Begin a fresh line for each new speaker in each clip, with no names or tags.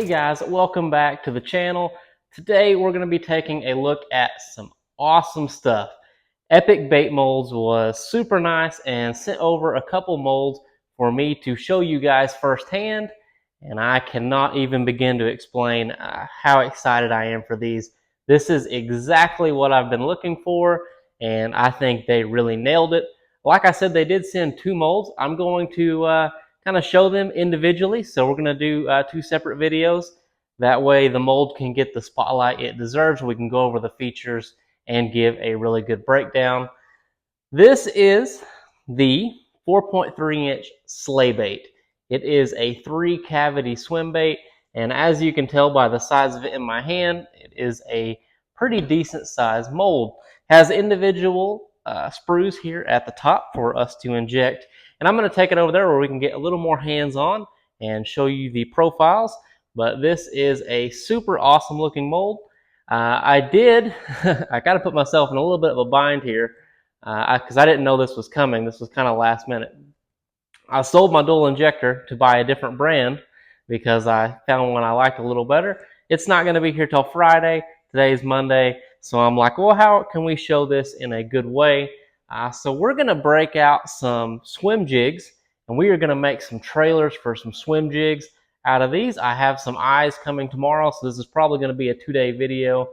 Hey guys, welcome back to the channel. Today we're going to be taking a look at some awesome stuff. Epic Bait Molds was super nice and sent over a couple molds for me to show you guys firsthand, and I cannot even begin to explain how excited I am for these. This is exactly what I've been looking for, and I think they really nailed it. Like I said, they did send two molds. I'm going to kind of show them individually, so we're going to do two separate videos. That way the mold can get the spotlight it deserves. We can go over the features and give a really good breakdown. This is the 4.3-inch sleigh bait. It is a 3-cavity swim bait, and as you can tell by the size of it in my hand, it is a pretty decent sized mold. Has individual sprues here at the top for us to inject, and I'm going to take it over there where we can get a little more hands-on and show you the profiles. But this is a super awesome looking mold. I got to put myself in a little bit of a bind here because I didn't know this was coming. This was kind of last minute. I sold my dual injector to buy a different brand because I found one I liked a little better. It's not going to be here till Friday. Today's Monday. So I'm like, well, how can we show this in a good way? So we're going to break out some swim jigs, and we are going to make some trailers for some swim jigs. Out of these, I have some eyes coming tomorrow, so this is probably going to be a 2-day video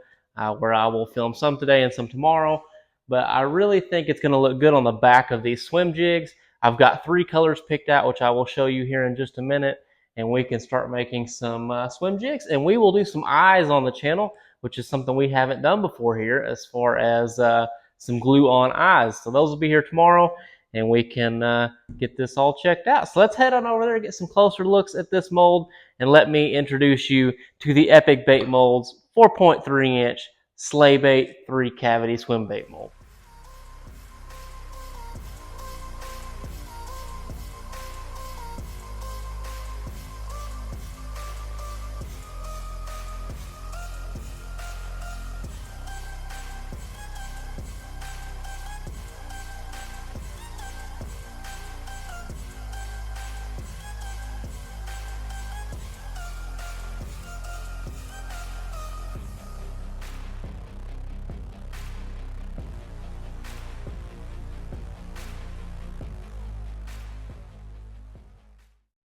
where I will film some today and some tomorrow. But I really think it's going to look good on the back of these swim jigs. I've got 3 colors picked out, which I will show you here in just a minute, and we can start making some swim jigs. And we will do some eyes on the channel, which is something we haven't done before here, as far as some glue-on eyes. So those will be here tomorrow, and we can get this all checked out. So let's head on over there and get some closer looks at this mold, and let me introduce you to the Epic Bait Molds 4.3-inch sleigh bait 3-cavity swim bait mold.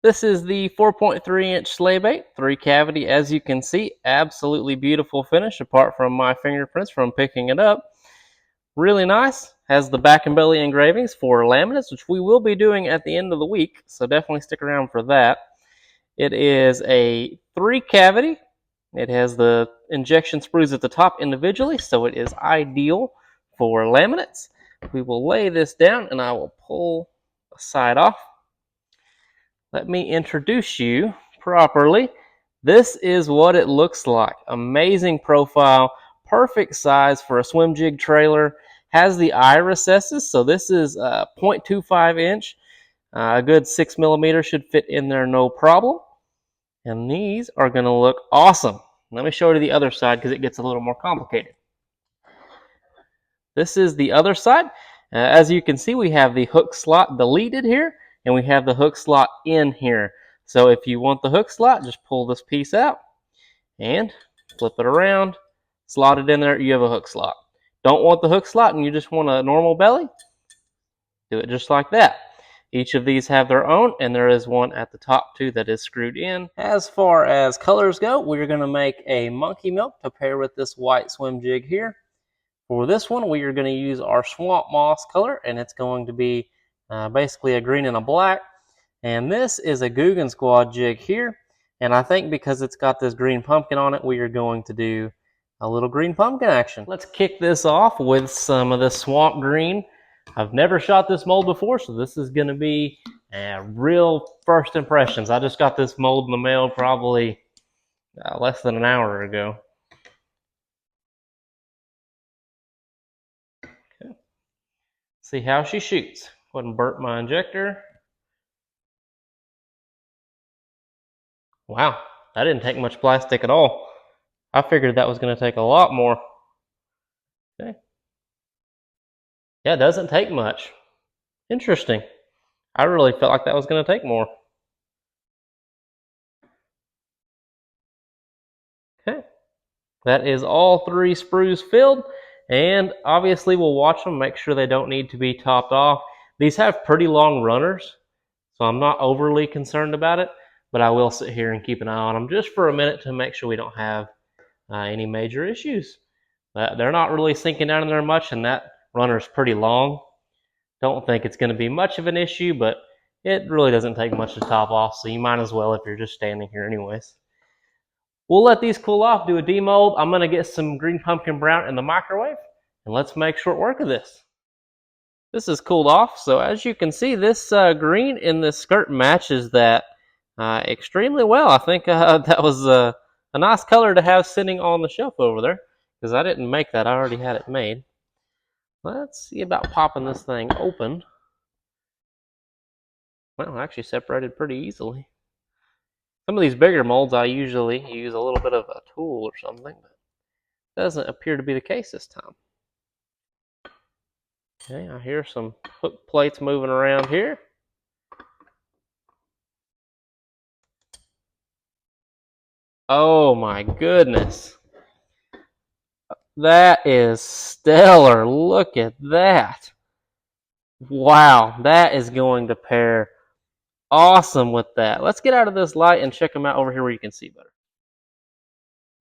This is the 4.3-inch sleigh bait, 3-cavity. As you can see, absolutely beautiful finish apart from my fingerprints from picking it up. Really nice. Has the back and belly engravings for laminates, which we will be doing at the end of the week, so definitely stick around for that. It is a 3-cavity. It has the injection sprues at the top individually, so it is ideal for laminates. We will lay this down, and I will pull the side off. Let me introduce you properly. This is what it looks like. Amazing profile, perfect size for a Swimjig trailer. Has the eye recesses, so this is 0.25 inch. A good 6 millimeter should fit in there no problem. And these are going to look awesome. Let me show you the other side because it gets a little more complicated. This is the other side. As you can see, we have the hook slot deleted here, and we have the hook slot in here. So if you want the hook slot, just pull this piece out and flip it around, slot it in there, you have a hook slot. Don't want the hook slot and you just want a normal belly, do it just like that. Each of these have their own, and there is one at the top too that is screwed in. As far as colors go, we're going to make a monkey milk to pair with this white swim jig here. For this one, we are going to use our swamp moss color, and it's going to be basically a green and a black. And this is a Guggen Squad jig here, and I think because it's got this green pumpkin on it, we are going to do a little green pumpkin action. Let's kick this off with some of the swamp green. I've never shot this mold before, so this is going to be real first impressions. I just got this mold in the mail probably less than an hour ago. Okay. See how she shoots. Go ahead and burp my injector. Wow, that didn't take much plastic at all. I figured that was going to take a lot more. Okay. Yeah, it doesn't take much. Interesting. I really felt like that was going to take more. That is all 3 sprues filled, and obviously we'll watch them, make sure they don't need to be topped off. These have pretty long runners, so I'm not overly concerned about it, but I will sit here and keep an eye on them just for a minute to make sure we don't have any major issues. They're not really sinking down in there much, and that runner's pretty long. Don't think it's going to be much of an issue, but it really doesn't take much to top off, so you might as well if you're just standing here anyways. We'll let these cool off, do a demold. I'm going to get some green pumpkin brown in the microwave, and let's make short work of this. This is cooled off, so as you can see, this green in this skirt matches that extremely well. I think that was a nice color to have sitting on the shelf over there, because I didn't make that. I already had it made. Let's see about popping this thing open. Well, it actually separated pretty easily. Some of these bigger molds I usually use a little bit of a tool or something, but doesn't appear to be the case this time. Okay, I hear some hook plates moving around here. Oh my goodness. That is stellar. Look at that. Wow, that is going to pair awesome with that. Let's get out of this light and check them out over here where you can see better.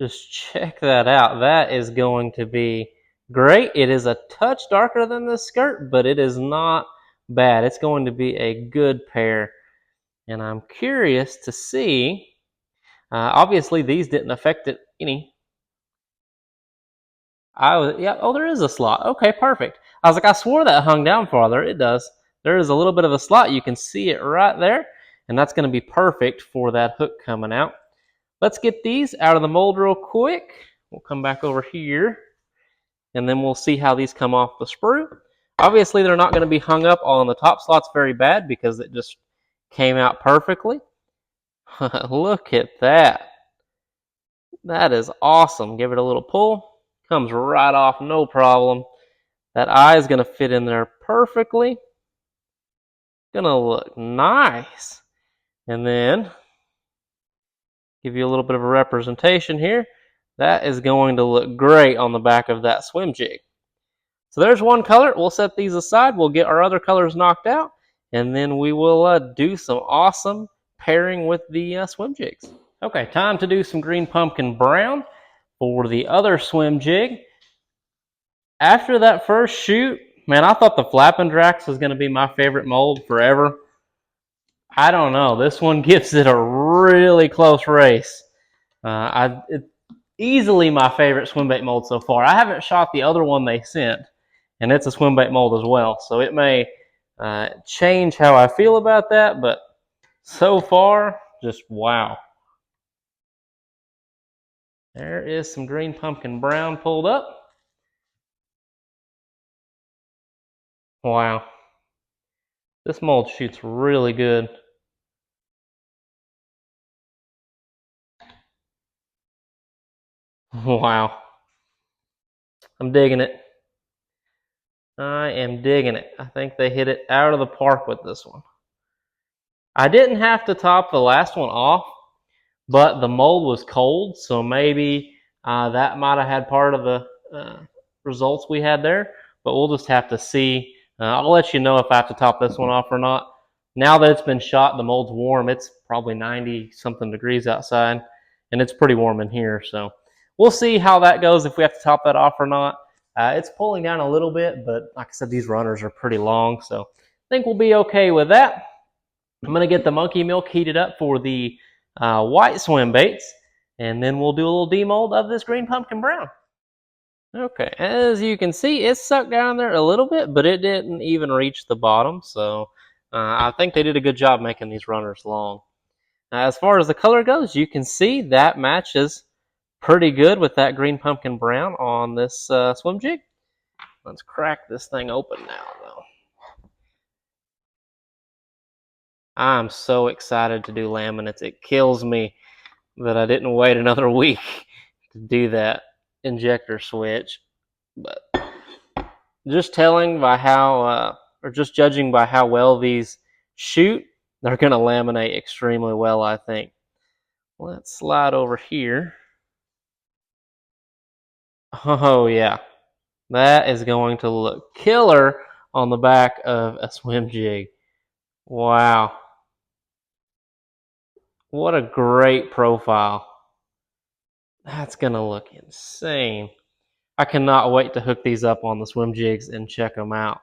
Just check that out. That is going to be great. It is a touch darker than the skirt, but it is not bad. It's going to be a good pair. And I'm curious to see, obviously these didn't affect it any. Yeah, oh, there is a slot. Okay, perfect. I was like, I swore that hung down farther. It does. There is a little bit of a slot. You can see it right there. And that's going to be perfect for that hook coming out. Let's get these out of the mold real quick. We'll come back over here, and then we'll see how these come off the sprue. Obviously, they're not going to be hung up on the top slots very bad because it just came out perfectly. Look at that. That is awesome. Give it a little pull. Comes right off, no problem. That eye is going to fit in there perfectly. Going to look nice. And then, give you a little bit of a representation here. That is going to look great on the back of that swim jig. So there's one color. We'll set these aside. We'll get our other colors knocked out, and then we will do some awesome pairing with the swim jigs. Okay, time to do some green pumpkin brown for the other swim jig. After that first shoot, man, I thought the Flappin' Drax was going to be my favorite mold forever. I don't know. This one gives it a really close race. It's easily my favorite swim bait mold so far. I haven't shot the other one they sent, and it's a swim bait mold as well. So it may change how I feel about that, but so far, just wow. There is some green pumpkin brown pulled up. Wow. This mold shoots really good. Wow. I'm digging it. I am digging it. I think they hit it out of the park with this one. I didn't have to top the last one off, but the mold was cold, so maybe that might have had part of the results we had there, but we'll just have to see. I'll let you know if I have to top this one off or not. Now that it's been shot, the mold's warm. It's probably 90-something degrees outside, and it's pretty warm in here, so we'll see how that goes, if we have to top that off or not. It's pulling down a little bit, but like I said, these runners are pretty long, so I think we'll be okay with that. I'm going to get the monkey milk heated up for the white swim baits, and then we'll do a little demold of this green pumpkin brown. Okay, as you can see, it's sucked down there a little bit, but it didn't even reach the bottom, so I think they did a good job making these runners long. As far as the color goes, you can see that matches pretty good with that green pumpkin brown on this swim jig. Let's crack this thing open now, though. I'm so excited to do laminates. It kills me that I didn't wait another week to do that injector switch. But just telling by how, or just judging by how well these shoot, they're going to laminate extremely well, I think. Let's slide over here. Oh yeah, that is going to look killer on the back of a swim jig. Wow, what a great profile. That's gonna look insane. I cannot wait to hook these up on the swim jigs and check them out.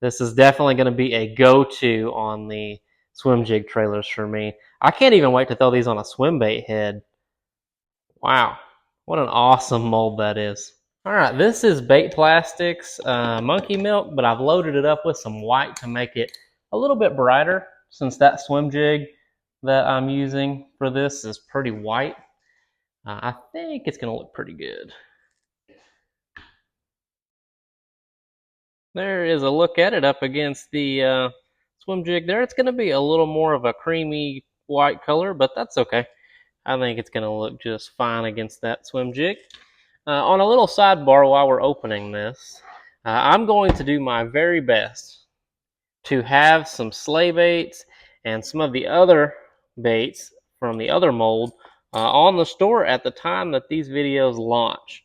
This is definitely going to be a go-to on the swim jig trailers for me. I can't even wait to throw these on a swim bait head. Wow, what an awesome mold that is. All right, this is Bait Plastics Monkey Milk, but I've loaded it up with some white to make it a little bit brighter since that swim jig that I'm using for this is pretty white. I think it's going to look pretty good. There is a look at it up against the swim jig there. It's going to be a little more of a creamy white color, but that's okay. I think it's going to look just fine against that swim jig. On a little sidebar while we're opening this, I'm going to do my very best to have some sleigh baits and some of the other baits from the other mold on the store at the time that these videos launch.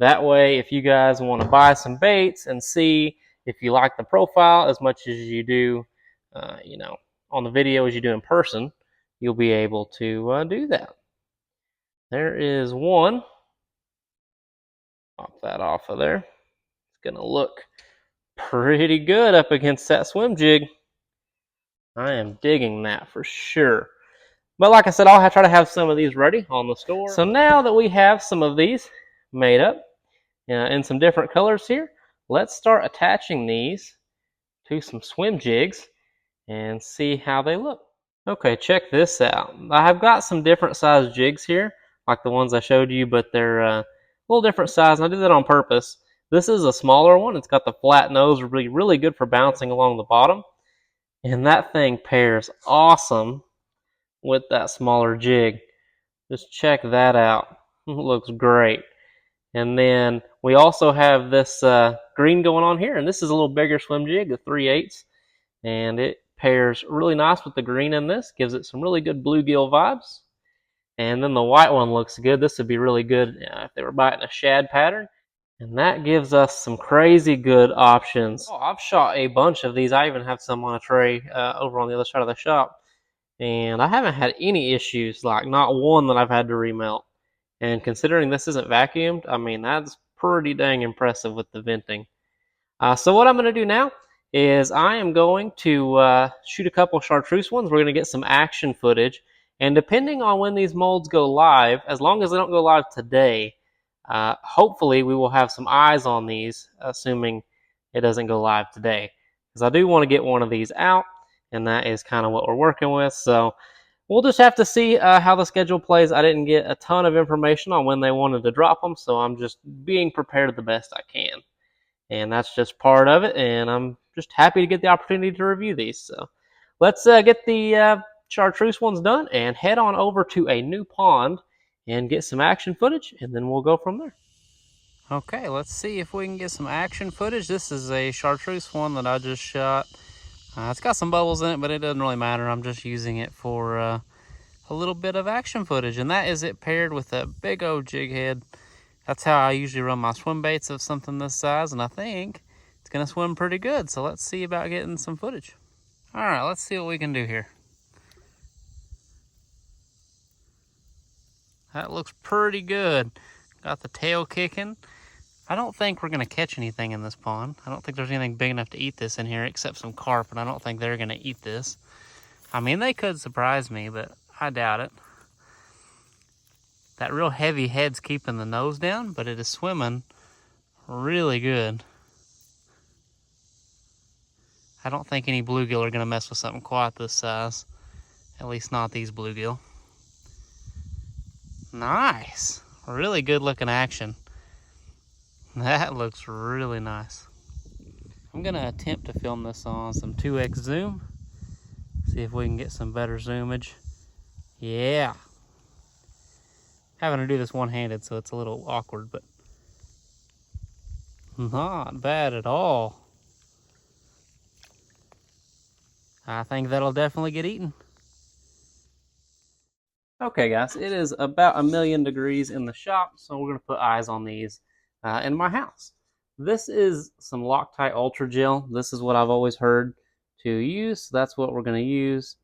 That way, if you guys want to buy some baits and see if you like the profile as much as you do, on the video as you do in person, you'll be able to do that. There is one. Pop that off of there. It's going to look pretty good up against that swim jig. I am digging that for sure. But like I said, I'll try to have some of these ready on the store. So now that we have some of these made up in some different colors here, let's start attaching these to some swim jigs and see how they look. Okay, check this out. I have got some different size jigs here, like the ones I showed you, but they're a little different size, and I did that on purpose. This is a smaller one. It's got the flat nose, really good for bouncing along the bottom. And that thing pairs awesome with that smaller jig. Just check that out. It looks great. And then we also have this green going on here, and this is a little bigger swim jig, the 3/8, and it pairs really nice with the green in this, gives it some really good bluegill vibes. And then the white one looks good. This would be really good if they were biting a shad pattern. And that gives us some crazy good options. Oh, I've shot a bunch of these. I even have some on a tray over on the other side of the shop. And I haven't had any issues, like not one that I've had to remelt. And considering this isn't vacuumed, I mean, that's pretty dang impressive with the venting. So what I'm going to do now is I am going to shoot a couple chartreuse ones. We're going to get some action footage. And depending on when these molds go live, as long as they don't go live today, hopefully we will have some eyes on these, assuming it doesn't go live today. Because I do want to get one of these out, and that is kind of what we're working with. So we'll just have to see how the schedule plays. I didn't get a ton of information on when they wanted to drop them, so I'm just being prepared the best I can. And that's just part of it, and I'm just happy to get the opportunity to review these. So let's get the chartreuse ones done and head on over to a new pond and get some action footage, and then we'll go from there. Okay, let's see if we can get some action footage. This is a chartreuse one that I just shot. It's got some bubbles in it, but it doesn't really matter. I'm just using it for a little bit of action footage, and that is it paired with a big old jig head. That's how I usually run my swim baits of something this size, and I think it's gonna swim pretty good. So let's see about getting some footage. All right, let's see what we can do here. That looks pretty good. Got the tail kicking. I don't think we're gonna catch anything in this pond. I don't think there's anything big enough to eat this in here except some carp, and I don't think they're gonna eat this. I mean, they could surprise me, but I doubt it. That real heavy head's keeping the nose down, but it is swimming really good. I don't think any bluegill are gonna mess with something quite this size. At least not these bluegill. Nice. Really good looking action. That looks really nice. I'm gonna attempt to film this on some 2x zoom. See if we can get some better zoomage. Yeah. Having to do this one-handed, so it's a little awkward, but not bad at all. I think that'll definitely get eaten. Okay guys, it is about 1,000,000 degrees in the shop, so we're gonna put eyes on these in my house. This is some Loctite Ultra Gel. This is what I've always heard to use, so that's what we're going to use.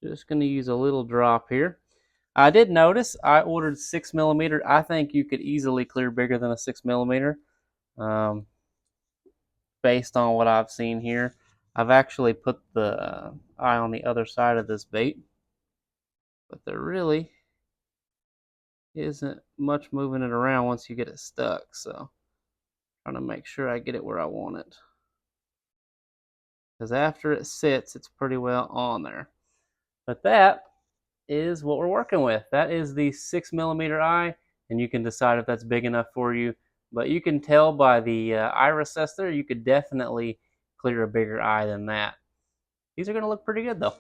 Just going to use a little drop here. I did notice I ordered 6mm. I think you could easily clear bigger than a 6mm. Based on what I've seen here. I've actually put the eye on the other side of this bait, but there really isn't much moving it around once you get it stuck, so I'm trying to make sure I get it where I want it, because after it sits, it's pretty well on there. But that is what we're working with. That is the 6mm eye, and you can decide if that's big enough for you. But you can tell by the eye recess there, you could definitely clear a bigger eye than that. These are going to look pretty good though.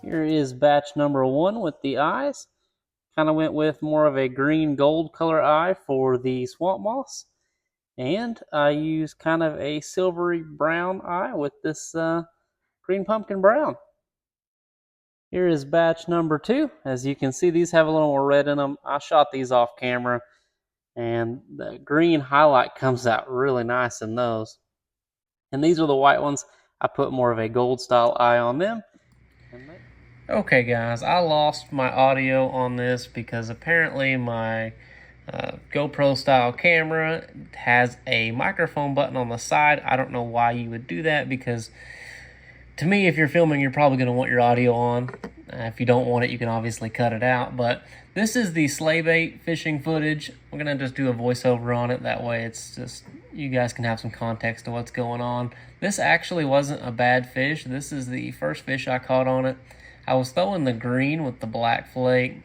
Here is batch number 1 with the eyes. Kind of went with more of a green gold color eye for the swamp moss. And I used kind of a silvery brown eye with this green pumpkin brown. Here is batch number 2. As you can see, these have a little more red in them. I shot these off camera, and the green highlight comes out really nice in those. And these are the white ones. I put more of a gold style eye on them. Okay guys, I lost my audio on this because apparently my GoPro style camera has a microphone button on the side. I don't know why you would do that, because to me, if you're filming, you're probably going to want your audio on. If you don't want it, you can obviously cut it out. But this is the slaybait fishing footage. We're going to just do a voiceover on it. That way it's just, you guys can have some context to what's going on. This actually wasn't a bad fish. This is the first fish I caught on it. I was throwing the green with the black flake,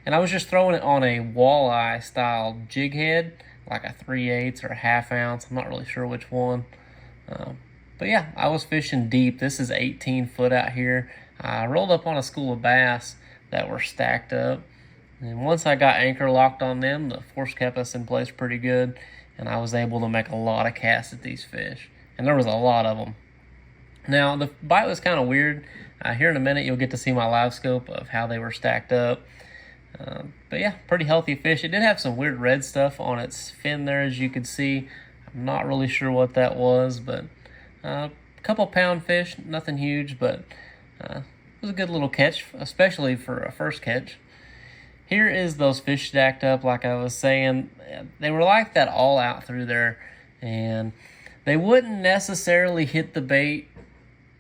and I was just throwing it on a walleye style jig head, like a 3/8 or a ½ ounce. I'm not really sure which one. But yeah, I was fishing deep. This is 18 foot out here. I rolled up on a school of bass that were stacked up. And once I got anchor locked on them, the force kept us in place pretty good, and I was able to make a lot of casts at these fish. And there was a lot of them. Now, the bite was kind of weird. Here in a minute, you'll get to see my live scope of how they were stacked up. But yeah, pretty healthy fish. It did have some weird red stuff on its fin there, as you could see. I'm not really sure what that was, but a couple pound fish, nothing huge, but it was a good little catch, especially for a first catch. Here is those fish stacked up, like I was saying. They were like that all out through there, and they wouldn't necessarily hit the bait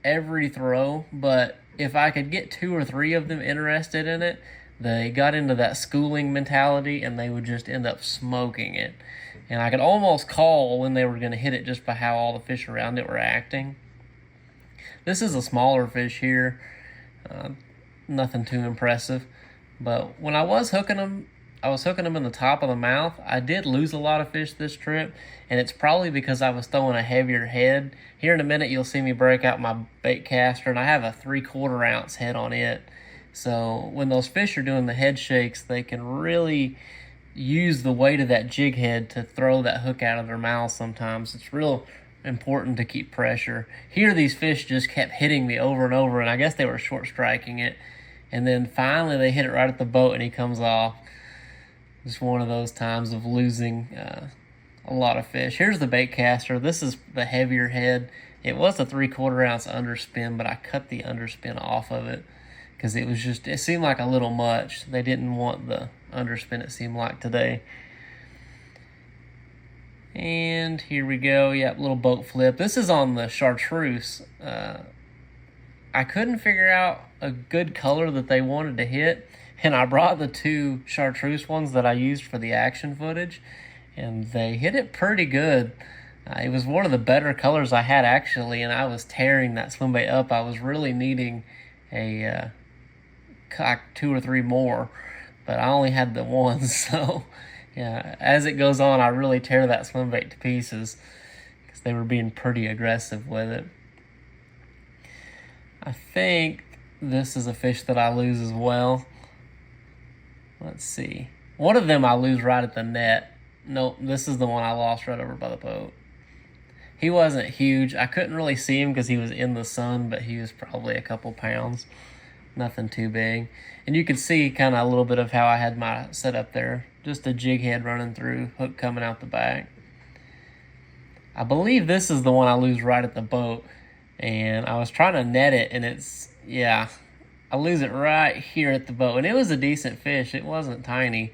every throw, but if I could get 2 or 3 of them interested in it, they got into that schooling mentality and they would just end up smoking it. And I could almost call when they were going to hit it just by how all the fish around it were acting. This is a smaller fish here, nothing too impressive, but when I was hooking them, I was hooking them in the top of the mouth. I did lose a lot of fish this trip, and it's probably because I was throwing a heavier head. Here in a minute, you'll see me break out my bait caster, and I have a 3/4 ounce head on it. So when those fish are doing the head shakes, they can really use the weight of that jig head to throw that hook out of their mouth sometimes. It's real important to keep pressure. Here, these fish just kept hitting me over and over, and I guess they were short striking it. And then finally, they hit it right at the boat, and he comes off. Just one of those times of losing a lot of fish. Here's the bait caster. This is the heavier head. It was a 3/4 ounce underspin, but I cut the underspin off of it because it was just, it seemed like a little much. They didn't want the underspin, it seemed like today. And here we go. Yep, little boat flip. This is on the chartreuse. I couldn't figure out a good color that they wanted to hit. And I brought the 2 chartreuse ones that I used for the action footage, and they hit it pretty good. It was one of the better colors I had, actually, and I was tearing that swim bait up. I was really needing a 2 or 3 more, but I only had the one. So yeah, as it goes on, I really tear that swim bait to pieces because they were being pretty aggressive with it. I think this is a fish that I lose as well. Let's see. One of them I lose right at the net. Nope, this is the one I lost right over by the boat. He wasn't huge. I couldn't really see him because he was in the sun, but he was probably a couple pounds. Nothing too big. And you can see kind of a little bit of how I had my setup there. Just a jig head running through, hook coming out the back. I believe this is the one I lose right at the boat. And I was trying to net it, and it's, yeah, I lose it right here at the boat. And it was a decent fish. It wasn't tiny.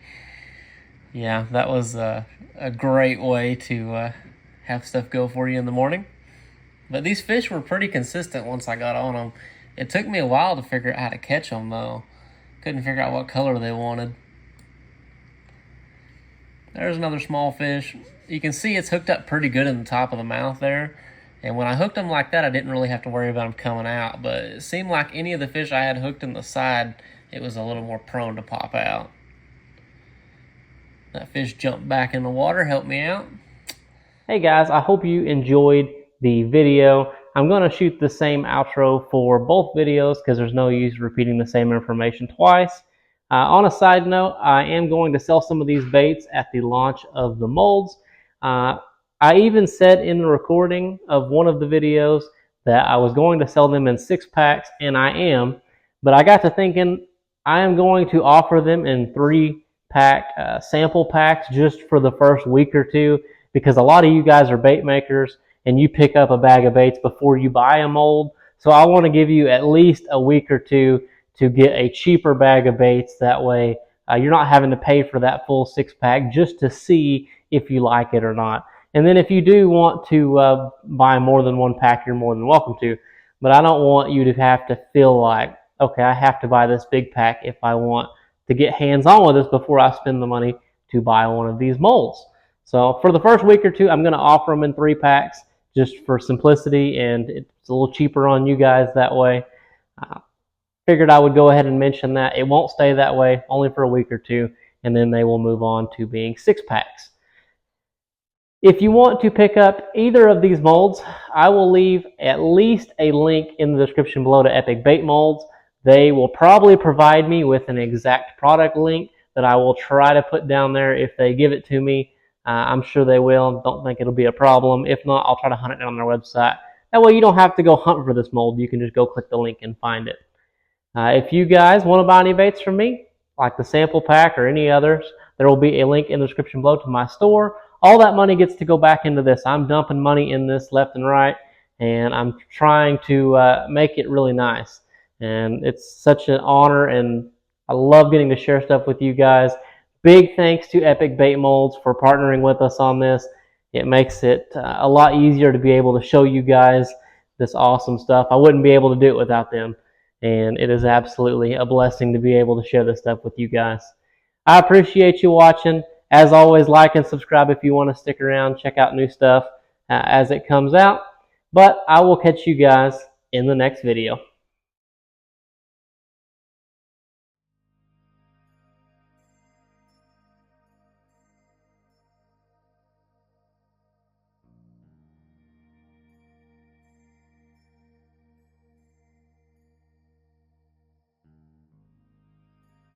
Yeah, that was a great way to have stuff go for you in the morning. But these fish were pretty consistent once I got on them. It took me a while to figure out how to catch them, though. Couldn't figure out what color they wanted. There's another small fish. You can see it's hooked up pretty good in the top of the mouth there. And when I hooked them like that, I didn't really have to worry about them coming out. But it seemed like any of the fish I had hooked in the side, it was a little more prone to pop out. That fish jumped back in the water, helped me out. Hey guys, I hope you enjoyed the video. I'm going to shoot the same outro for both videos because there's no use repeating the same information twice. On a side note, I am going to sell some of these baits at the launch of the molds. I even said in the recording of one of the videos that I was going to sell them in 6-packs, and I am. But I got to thinking I am going to offer them in 3-pack sample packs just for the first week or two, because a lot of you guys are bait makers and you pick up a bag of baits before you buy a mold. So I want to give you at least a week or two to get a cheaper bag of baits. That way you're not having to pay for that full 6-pack just to see if you like it or not. And then if you do want to buy more than 1 pack, you're more than welcome to. But I don't want you to have to feel like, okay, I have to buy this big pack if I want to get hands-on with this before I spend the money to buy one of these molds. So for the first week or two, I'm going to offer them in 3-packs just for simplicity, and it's a little cheaper on you guys that way. Figured I would go ahead and mention that. It won't stay that way, only for a week or two, and then they will move on to being 6-packs. If you want to pick up either of these molds, I will leave at least a link in the description below to Epic Bait Molds. They will probably provide me with an exact product link that I will try to put down there if they give it to me. I'm sure they will. Don't think it'll be a problem. If not, I'll try to hunt it down on their website. That way you don't have to go hunt for this mold. You can just go click the link and find it. If you guys want to buy any baits from me, like the sample pack or any others, there will be a link in the description below to my store. All that money gets to go back into this. I'm dumping money in this left and right, and I'm trying to make it really nice. And it's such an honor, and I love getting to share stuff with you guys. Big thanks to Epic Bait Molds for partnering with us on this. It makes it a lot easier to be able to show you guys this awesome stuff. I wouldn't be able to do it without them, and it is absolutely a blessing to be able to share this stuff with you guys. I appreciate you watching. As always, like and subscribe if you want to stick around, check out new stuff as it comes out. But I will catch you guys in the next video.